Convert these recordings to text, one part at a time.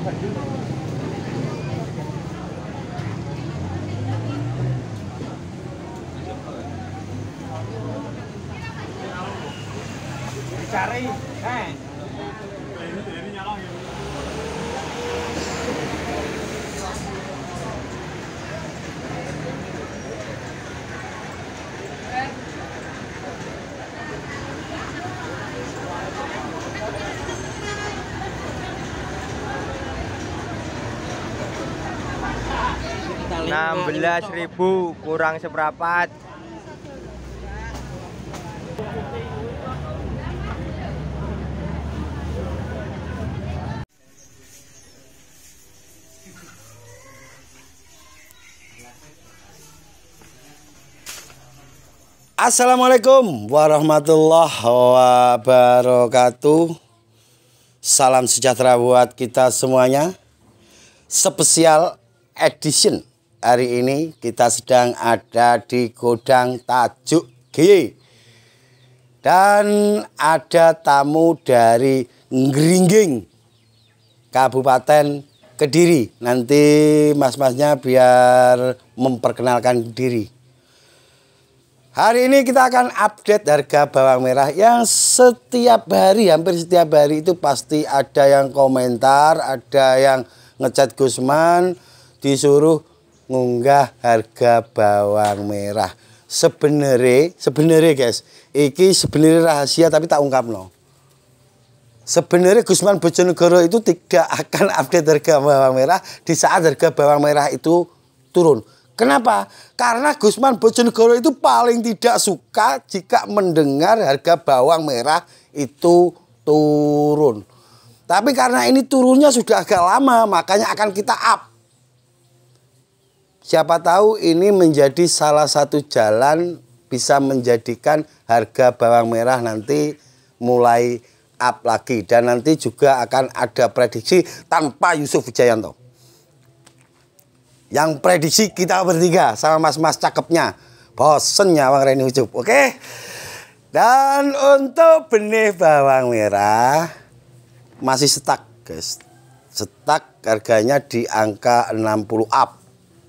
Cari, Rp16.000 kurang seperempat. Assalamualaikum warahmatullahi wabarakatuh. Salam sejahtera buat kita semuanya. Spesial edition hari ini kita sedang ada di Godang Tajuk G. Dan ada tamu dari Ngringging, Kabupaten Kediri. Nanti mas-masnya biar memperkenalkan diri. Hari ini kita akan update harga bawang merah yang setiap hari, hampir setiap hari itu pasti ada yang komentar, ada yang ngechat Gusman, disuruh ngunggah harga bawang merah. Sebenarnya guys, iki sebenarnya rahasia tapi tak ungkap no. Sebenarnya Gusman Bojonegoro itu tidak akan update harga bawang merah di saat harga bawang merah itu turun. Kenapa? Karena Gusman Bojonegoro itu paling tidak suka jika mendengar harga bawang merah itu turun. Tapi karena ini turunnya sudah agak lama, makanya akan kita up. Siapa tahu ini menjadi salah satu jalan bisa menjadikan harga bawang merah nanti mulai up lagi. Dan nanti juga akan ada prediksi tanpa Yusuf Wijayanto. Yang prediksi kita bertiga sama mas-mas cakepnya. Bosennya Bang Reni Ucup. Oke. Dan untuk benih bawang merah masih stuck guys. Stuck harganya di angka 60 up.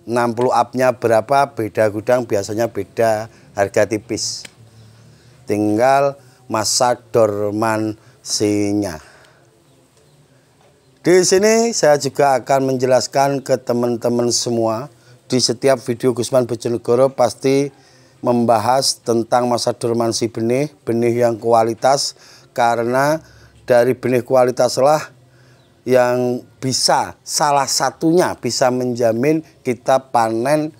60 up-nya berapa? Beda gudang biasanya beda harga tipis. Tinggal masa dormansinya. Di sini saya juga akan menjelaskan ke teman-teman semua. Di setiap video Gusman Bojonegoro pasti membahas tentang masa dormansi benih, benih yang kualitas. Karena dari benih kualitas lah yang bisa, salah satunya bisa menjamin kita panen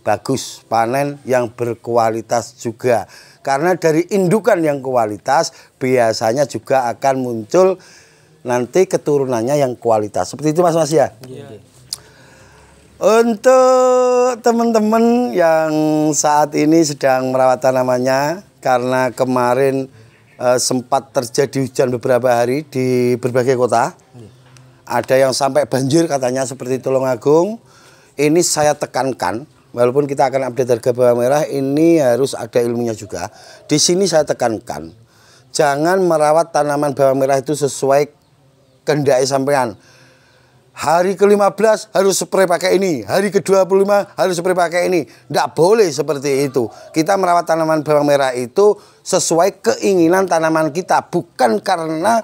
bagus, panen yang berkualitas juga. Karena dari indukan yang kualitas biasanya juga akan muncul nanti keturunannya yang kualitas. Seperti itu mas ya? Iya. Untuk teman-teman yang saat ini sedang merawat tanamannya, karena kemarin sempat terjadi hujan beberapa hari di berbagai kota. Ada yang sampai banjir katanya seperti Tulungagung. Ini saya tekankan, walaupun kita akan update harga bawang merah, ini harus ada ilmunya juga. Di sini saya tekankan, jangan merawat tanaman bawang merah itu sesuai kehendaki sampean. Hari ke-15 harus spray pakai ini, hari ke-25 harus spray pakai ini. Tidak boleh seperti itu. Kita merawat tanaman bawang merah itu sesuai keinginan tanaman kita, bukan karena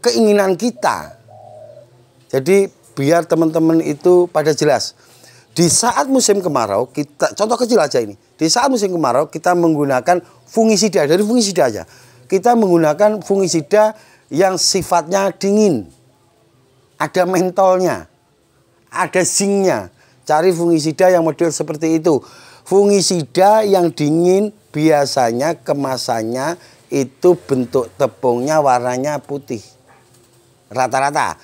keinginan kita. Jadi biar teman-teman itu pada jelas. Di saat musim kemarau, kita contoh kecil aja ini. Di saat musim kemarau kita menggunakan fungisida, dari fungisida aja. Kita menggunakan fungisida yang sifatnya dingin, ada mentolnya, ada zinknya. Cari fungisida yang model seperti itu. Fungisida yang dingin biasanya kemasannya itu bentuk tepungnya warnanya putih rata-rata.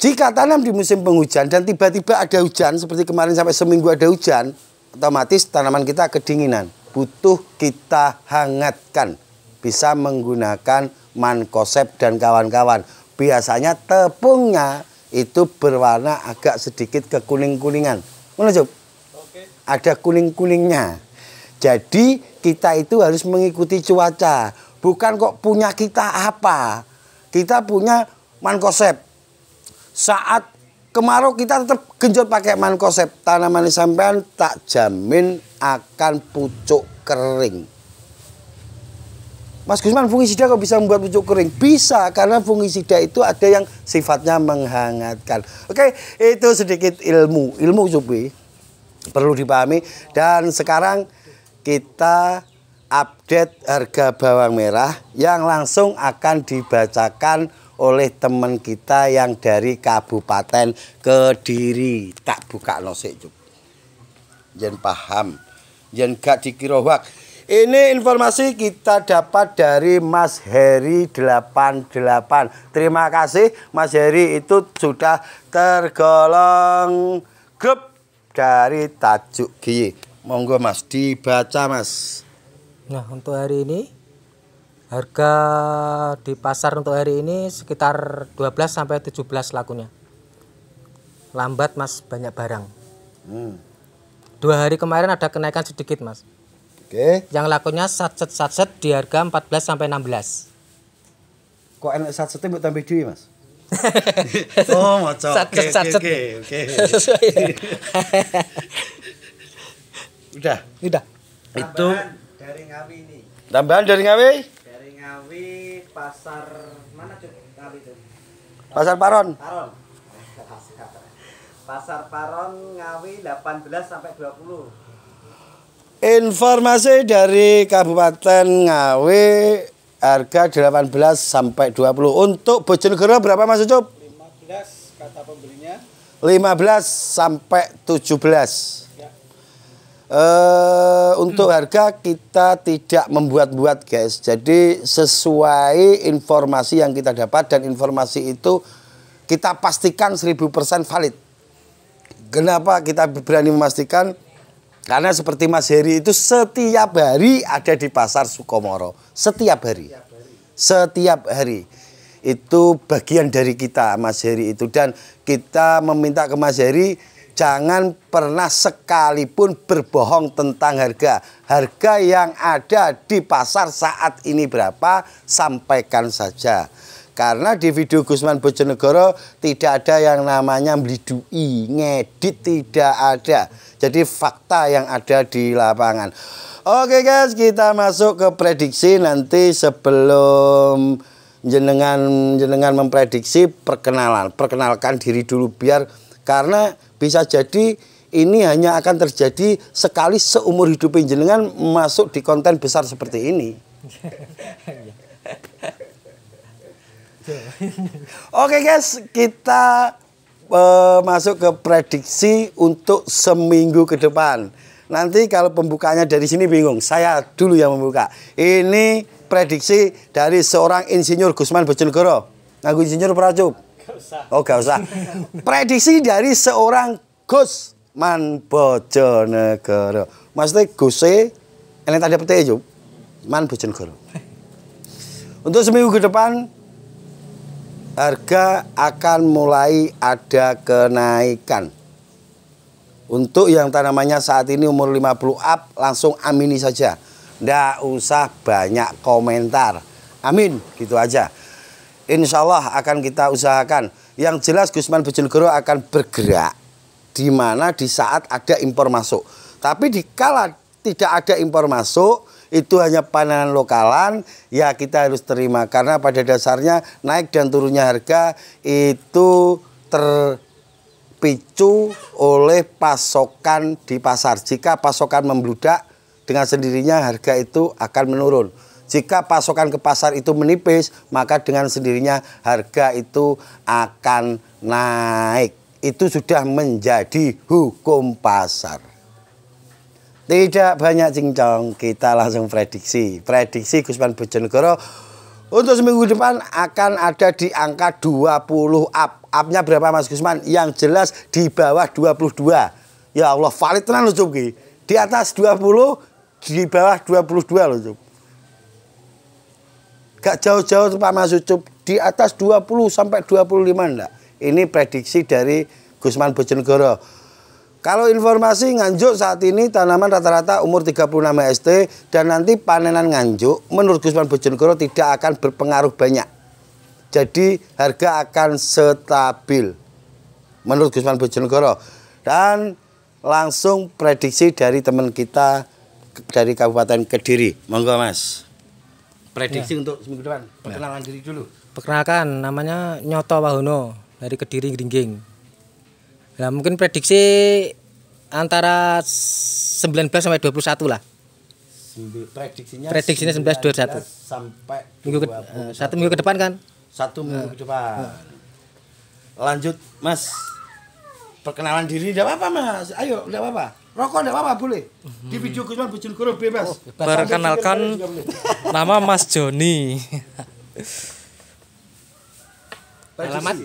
Jika tanam di musim penghujan dan tiba-tiba ada hujan seperti kemarin sampai seminggu ada hujan, otomatis tanaman kita kedinginan, butuh kita hangatkan. Bisa menggunakan Mancozeb dan kawan-kawan. Biasanya tepungnya itu berwarna agak sedikit kekuning-kuningan. Oke. Ada kuning-kuningnya. Jadi kita itu harus mengikuti cuaca. Bukan kok punya kita apa. Kita punya Mancozeb. Saat kemarau kita tetap genjot pakai mankosep. Tanaman sampean tak jamin akan pucuk kering. Mas Gusman, fungisida kok bisa membuat pucuk kering? Bisa, karena fungisida itu ada yang sifatnya menghangatkan. Oke, itu sedikit ilmu Cupi. Perlu dipahami. Dan sekarang kita update harga bawang merah yang langsung akan dibacakan oleh teman kita yang dari Kabupaten Kediri. Tak buka nosik Cup. Jangan paham. Jangan gak dikira hoax. Ini informasi kita dapat dari Mas Heri 88. Terima kasih Mas Heri, itu sudah tergolong grup dari Tajuk Giyi. Monggo Mas, dibaca Mas. Nah, untuk hari ini harga di pasar untuk hari ini sekitar 12 sampai 17 lakunya. Lambat Mas, banyak barang. 2 hari kemarin ada kenaikan sedikit Mas. Oke. Yang lakunya satset di harga 14 sampai 16. Kok enak satsetnya buat tambah duit Mas? Oh, maca. Oke. Udah. Itu dari Ngawi ini. tambahan dari Ngawi? Dari Ngawi pasar mana Cuk? Ngawi itu. Pasar Paron. Pasar Paron Ngawi 18 sampai 20. Informasi dari Kabupaten Ngawi harga 18 sampai 20. Untuk Bojonegoro berapa Mas Ucup? 15 kata pembelinya. 15 sampai 17. Ya. Untuk harga kita tidak membuat-buat guys. Jadi sesuai informasi yang kita dapat, dan informasi itu kita pastikan 1000% valid. Kenapa kita berani memastikan? Karena seperti Mas Heri itu setiap hari ada di pasar Sukomoro. Setiap hari. Itu bagian dari kita Mas Heri itu. Dan kita meminta ke Mas Heri jangan pernah sekalipun berbohong tentang harga. Harga yang ada di pasar saat ini berapa, sampaikan saja. Karena di video Gusman Bojonegoro tidak ada yang namanya blidui, ngedit, tidak ada. Jadi fakta yang ada di lapangan. Oke guys, kita masuk ke prediksi. Nanti sebelum jenengan memprediksi, perkenalkan diri dulu, biar karena bisa jadi ini hanya akan terjadi sekali seumur hidup jenengan masuk di konten besar seperti ini. Oke guys, kita masuk ke prediksi untuk seminggu ke depan. Nanti kalau pembukanya dari sini bingung, saya dulu yang membuka. Ini prediksi dari seorang insinyur Gusman Bojonegoro. Nganggo insinyur Pracup? Gak usah. Oh gak usah. Prediksi dari seorang Gusman Bojonegoro. Maksudnya Guse, ini tadi petik Jup, Man Bojonegoro. Untuk seminggu ke depan, harga akan mulai ada kenaikan. Untuk yang tanamannya saat ini umur 50 up, langsung amini saja. Nggak usah banyak komentar. Amin, gitu aja. Insya Allah akan kita usahakan. Yang jelas Gusman Bojonegoro akan bergerak di mana di saat ada impor masuk. Tapi dikala tidak ada impor masuk, itu hanya panenan lokalan, ya kita harus terima. Karena pada dasarnya naik dan turunnya harga itu terpicu oleh pasokan di pasar. Jika pasokan membludak, dengan sendirinya harga itu akan menurun. Jika pasokan ke pasar itu menipis, maka dengan sendirinya harga itu akan naik. Itu sudah menjadi hukum pasar. Tidak banyak cincong, kita langsung prediksi. Prediksi Gusman Bojonegoro untuk seminggu depan akan ada di angka 20 up. Upnya berapa Mas Gusman? Yang jelas di bawah 22. Ya Allah, valid tenan loh Cuk. Di atas 20, di bawah 22 loh Cuk. Gak jauh-jauh Pak Mas Ucup, di atas 20 sampai 25 enggak. Ini prediksi dari Gusman Bojonegoro. Kalau informasi Nganjuk saat ini tanaman rata-rata umur 36 ST, dan nanti panenan Nganjuk menurut Gusman Bojonegoro tidak akan berpengaruh banyak. Jadi harga akan stabil. menurut Gusman Bojonegoro. Dan langsung prediksi dari teman kita dari Kabupaten Kediri. Monggo Mas. Prediksi untuk seminggu depan. Perkenalan diri dulu. Perkenalkan, namanya Nyoto Wahono dari Kediri Gringging. Nah, mungkin prediksi antara 19 sampai 21 lah. Prediksinya 19-21 sampai satu minggu ke depan kan? Satu minggu ke depan. Lanjut Mas. Perkenalan diri enggak apa-apa Mas. Ayo, enggak apa-apa. Rokok enggak apa-apa boleh. Di video Gusman Bojonegoro bebas. Perkenalkan, nama Mas Joni. Alamat?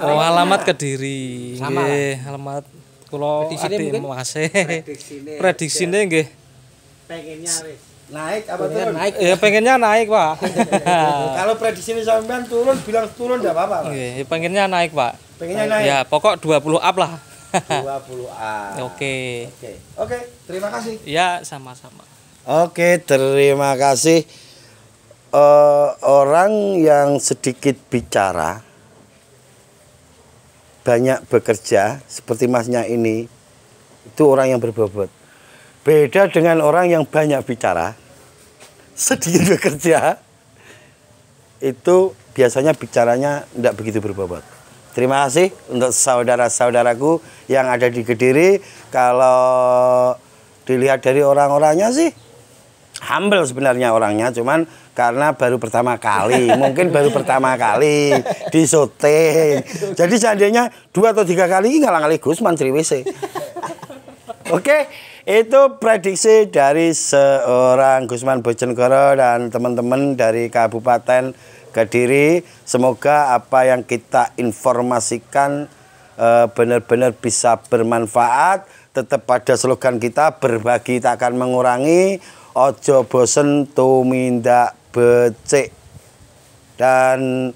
Oh, alamat Kediri. Sama Nggih, alamat kula Prediksine adik mungkin? Mas. Prediksine nggih. Pengennya wis. Naik apa turun? Naik. Ya pengennya naik, Pak. Kalau prediksi ini sampean turun, bilang turun enggak apa-apa, Pak. Nggih, pengennya naik, Pak. Pengennya naik. Ya, pokok 20 up lah. 20A. Oke. Oke, terima kasih. Ya, sama-sama. Oke, terima kasih. Orang yang sedikit bicara, banyak bekerja, seperti masnya ini, itu orang yang berbobot. Beda dengan orang yang banyak bicara, sedikit bekerja, itu biasanya bicaranya tidak begitu berbobot. Terima kasih untuk saudara-saudaraku yang ada di Kediri. Kalau dilihat dari orang-orangnya sih, humble sebenarnya orangnya, cuman karena baru pertama kali, mungkin baru pertama kali di syuting. Jadi seandainya 2 atau 3 kali ngalang-ngali Gusman Triwese. Oke, itu prediksi dari seorang Gusman Bojonegoro dan teman-teman dari Kabupaten Kediri. Semoga apa yang kita informasikan benar-benar bisa bermanfaat. Tetap pada slogan kita, berbagi tak akan mengurangi, ojo bosen tumindak becik. Dan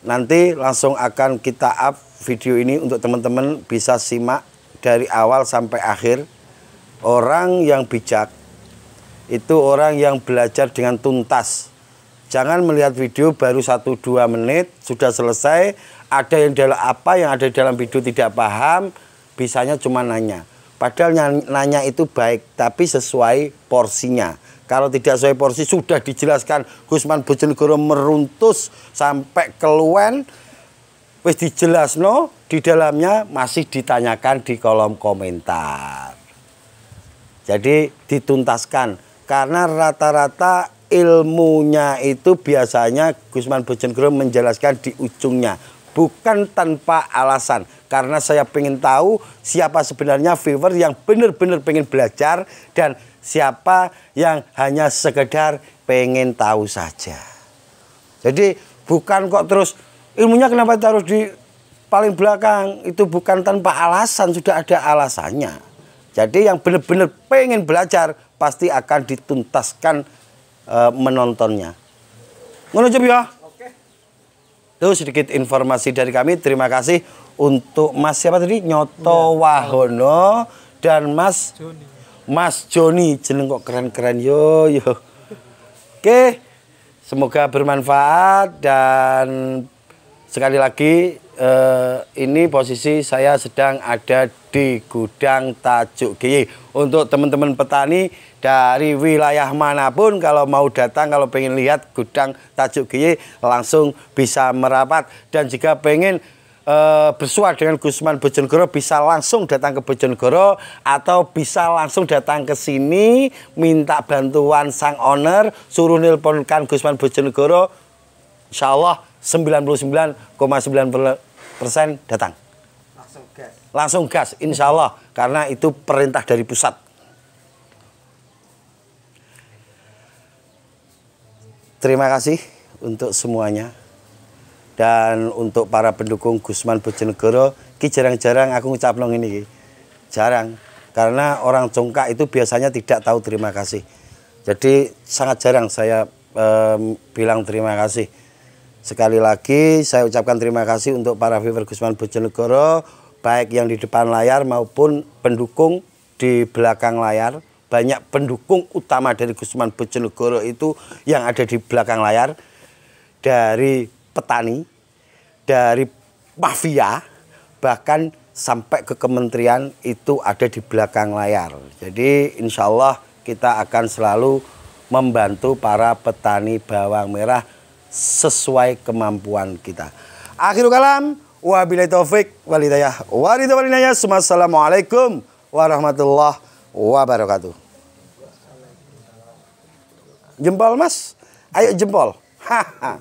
nanti langsung akan kita up video ini untuk teman-teman bisa simak dari awal sampai akhir. Orang yang bijak itu orang yang belajar dengan tuntas. Jangan melihat video baru 1-2 menit sudah selesai. Ada yang ada di dalam video tidak paham, bisanya cuma nanya. Padahal nanya itu baik, tapi sesuai porsinya. Kalau tidak sesuai porsi sudah dijelaskan Gusman Bojonegoro meruntus sampai keluwen. Wis dijelasno, di dalamnya masih ditanyakan di kolom komentar. Jadi dituntaskan karena rata-rata ilmunya itu biasanya Gusman Bojonegoro menjelaskan di ujungnya, bukan tanpa alasan. Karena saya pengen tahu siapa sebenarnya viewer yang benar-benar pengen belajar dan siapa yang hanya sekedar pengen tahu saja. Jadi bukan kok terus ilmunya kenapa taruh di paling belakang, itu bukan tanpa alasan, sudah ada alasannya. Jadi yang benar-benar pengen belajar pasti akan dituntaskan menontonnya. Ngono Cep ya? Oke. Itu sedikit informasi dari kami. Terima kasih untuk Mas siapa tadi? Nyoto Wahono dan Mas Joni. Jeneng kok keren-keren yo. Oke. Semoga bermanfaat dan sekali lagi ini posisi saya sedang ada di gudang Tajuk GY. Untuk teman-teman petani dari wilayah manapun kalau mau datang, kalau pengen lihat gudang Tajuk GY langsung bisa merapat. Dan jika pengen bersuara dengan Gusman Bojonegoro bisa langsung datang ke Bojonegoro atau bisa langsung datang ke sini minta bantuan sang owner, suruh nelponkan Gusman Bojonegoro. Insya Allah 99,9% datang. Langsung gas, insya Allah, karena itu perintah dari pusat. Terima kasih untuk semuanya. Dan untuk para pendukung Gusman Bojonegoro, ki jarang-jarang aku ngucap nong ini, jarang. Karena orang congkak itu biasanya tidak tahu terima kasih. Jadi sangat jarang saya bilang terima kasih. Sekali lagi saya ucapkan terima kasih untuk para viewer Gusman Bojonegoro, baik yang di depan layar maupun pendukung di belakang layar. Banyak pendukung utama dari Gusman Bojonegoro itu yang ada di belakang layar. Dari petani, dari mafia, bahkan sampai ke kementerian itu ada di belakang layar. Jadi insya Allah kita akan selalu membantu para petani bawang merah sesuai kemampuan kita. Akhirul kalam, wabillahi taufik walhidayah. Wassalamualaikum warahmatullahi wabarakatuh. Jempol Mas, ayo jempol. Haha.